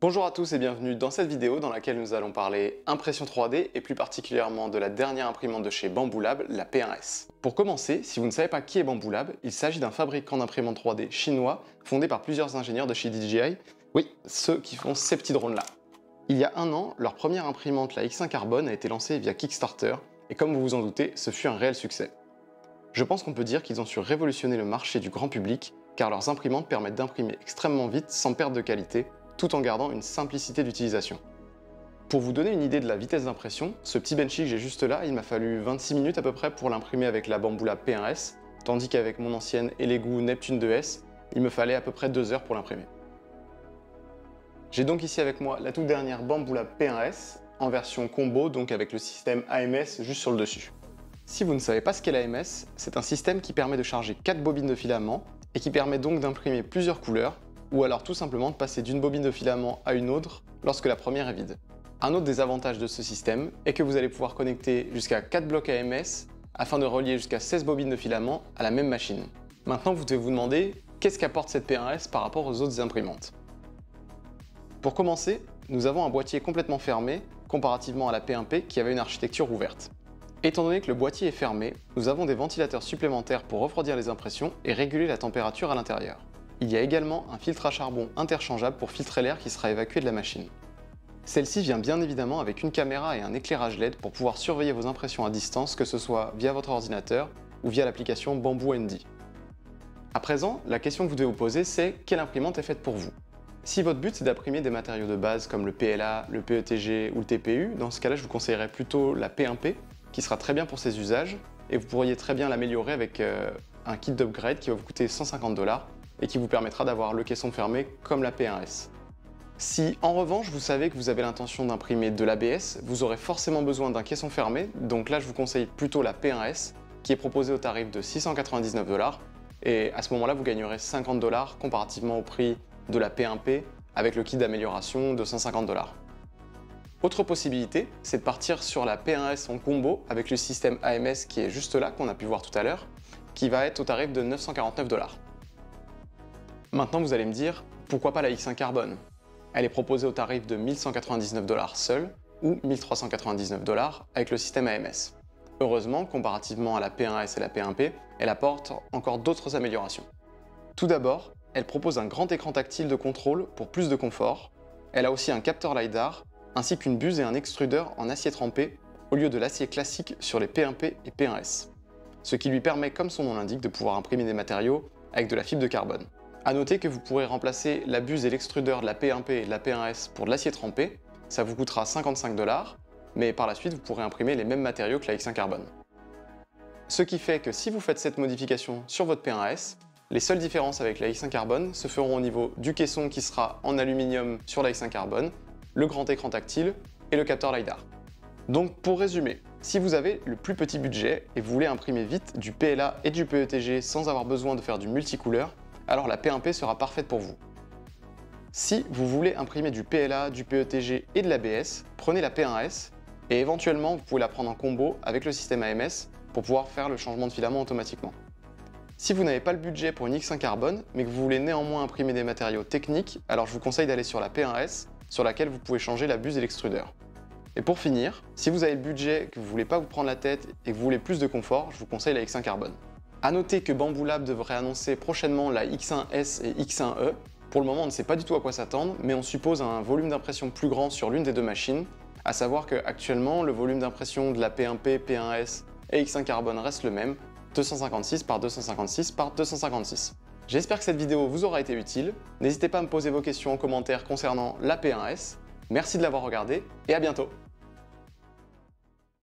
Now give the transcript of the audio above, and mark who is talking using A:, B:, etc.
A: Bonjour à tous et bienvenue dans cette vidéo dans laquelle nous allons parler impression 3D et plus particulièrement de la dernière imprimante de chez Bambu Lab, la P1S. Pour commencer, si vous ne savez pas qui est Bambu Lab, il s'agit d'un fabricant d'imprimantes 3D chinois fondé par plusieurs ingénieurs de chez DJI, oui, ceux qui font ces petits drones là. Il y a un an, leur première imprimante, la X1 Carbone, a été lancée via Kickstarter et comme vous vous en doutez, ce fut un réel succès. Je pense qu'on peut dire qu'ils ont su révolutionner le marché du grand public car leurs imprimantes permettent d'imprimer extrêmement vite sans perte de qualité, tout en gardant une simplicité d'utilisation. Pour vous donner une idée de la vitesse d'impression, ce petit benchy que j'ai juste là, il m'a fallu 26 minutes à peu près pour l'imprimer avec la Bambu Lab P1S, tandis qu'avec mon ancienne Elegoo Neptune 2S, il me fallait à peu près 2 heures pour l'imprimer. J'ai donc ici avec moi la toute dernière Bambu Lab P1S, en version combo, donc avec le système AMS juste sur le dessus. Si vous ne savez pas ce qu'est l'AMS, c'est un système qui permet de charger 4 bobines de filament et qui permet donc d'imprimer plusieurs couleurs, ou alors tout simplement de passer d'une bobine de filament à une autre lorsque la première est vide. Un autre des avantages de ce système est que vous allez pouvoir connecter jusqu'à 4 blocs AMS afin de relier jusqu'à 16 bobines de filament à la même machine. Maintenant vous devez vous demander qu'est-ce qu'apporte cette P1S par rapport aux autres imprimantes. Pour commencer, nous avons un boîtier complètement fermé comparativement à la P1P qui avait une architecture ouverte. Étant donné que le boîtier est fermé, nous avons des ventilateurs supplémentaires pour refroidir les impressions et réguler la température à l'intérieur. Il y a également un filtre à charbon interchangeable pour filtrer l'air qui sera évacué de la machine. Celle-ci vient bien évidemment avec une caméra et un éclairage LED pour pouvoir surveiller vos impressions à distance, que ce soit via votre ordinateur ou via l'application Bambu ND. À présent, la question que vous devez vous poser, c'est quelle imprimante est faite pour vous? Si votre but c'est d'imprimer des matériaux de base comme le PLA, le PETG ou le TPU, dans ce cas-là je vous conseillerais plutôt la P1P, qui sera très bien pour ces usages, et vous pourriez très bien l'améliorer avec un kit d'upgrade qui va vous coûter 150 $ et qui vous permettra d'avoir le caisson fermé comme la P1S. Si en revanche vous savez que vous avez l'intention d'imprimer de l'ABS, vous aurez forcément besoin d'un caisson fermé, donc là je vous conseille plutôt la P1S qui est proposée au tarif de 699 $, et à ce moment-là vous gagnerez 50 $ comparativement au prix de la P1P avec le kit d'amélioration de 150 $. Autre possibilité, c'est de partir sur la P1S en combo avec le système AMS qui est juste là, qu'on a pu voir tout à l'heure, qui va être au tarif de 949 $. Maintenant vous allez me dire, pourquoi pas la X1 Carbone? Elle est proposée au tarif de 1199 $ seule ou 1399 $ avec le système AMS. Heureusement, comparativement à la P1S et la P1P, elle apporte encore d'autres améliorations. Tout d'abord, elle propose un grand écran tactile de contrôle pour plus de confort. Elle a aussi un capteur LiDAR, ainsi qu'une buse et un extrudeur en acier trempé au lieu de l'acier classique sur les P1P et P1S. Ce qui lui permet, comme son nom l'indique, de pouvoir imprimer des matériaux avec de la fibre de carbone. A noter que vous pourrez remplacer la buse et l'extrudeur de la P1P et de la P1S pour de l'acier trempé, ça vous coûtera 55 $, mais par la suite vous pourrez imprimer les mêmes matériaux que la X1 Carbone. Ce qui fait que si vous faites cette modification sur votre P1S, les seules différences avec la X1 Carbone se feront au niveau du caisson qui sera en aluminium sur la X1 Carbone, le grand écran tactile et le capteur LiDAR. Donc pour résumer, si vous avez le plus petit budget et vous voulez imprimer vite du PLA et du PETG sans avoir besoin de faire du multicouleur, alors la P1P sera parfaite pour vous. Si vous voulez imprimer du PLA, du PETG et de l'ABS, prenez la P1S et éventuellement vous pouvez la prendre en combo avec le système AMS pour pouvoir faire le changement de filament automatiquement. Si vous n'avez pas le budget pour une X1 Carbone, mais que vous voulez néanmoins imprimer des matériaux techniques, alors je vous conseille d'aller sur la P1S, sur laquelle vous pouvez changer la buse et l'extrudeur. Et pour finir, si vous avez le budget, que vous ne voulez pas vous prendre la tête et que vous voulez plus de confort, je vous conseille la X1 Carbone. A noter que Bambu Lab devrait annoncer prochainement la X1S et X1E. Pour le moment, on ne sait pas du tout à quoi s'attendre, mais on suppose un volume d'impression plus grand sur l'une des deux machines, à savoir qu'actuellement, le volume d'impression de la P1P, P1S et X1 Carbone reste le même, 256 par 256 par 256. J'espère que cette vidéo vous aura été utile. N'hésitez pas à me poser vos questions en commentaire concernant la P1S. Merci de l'avoir regardé et à bientôt.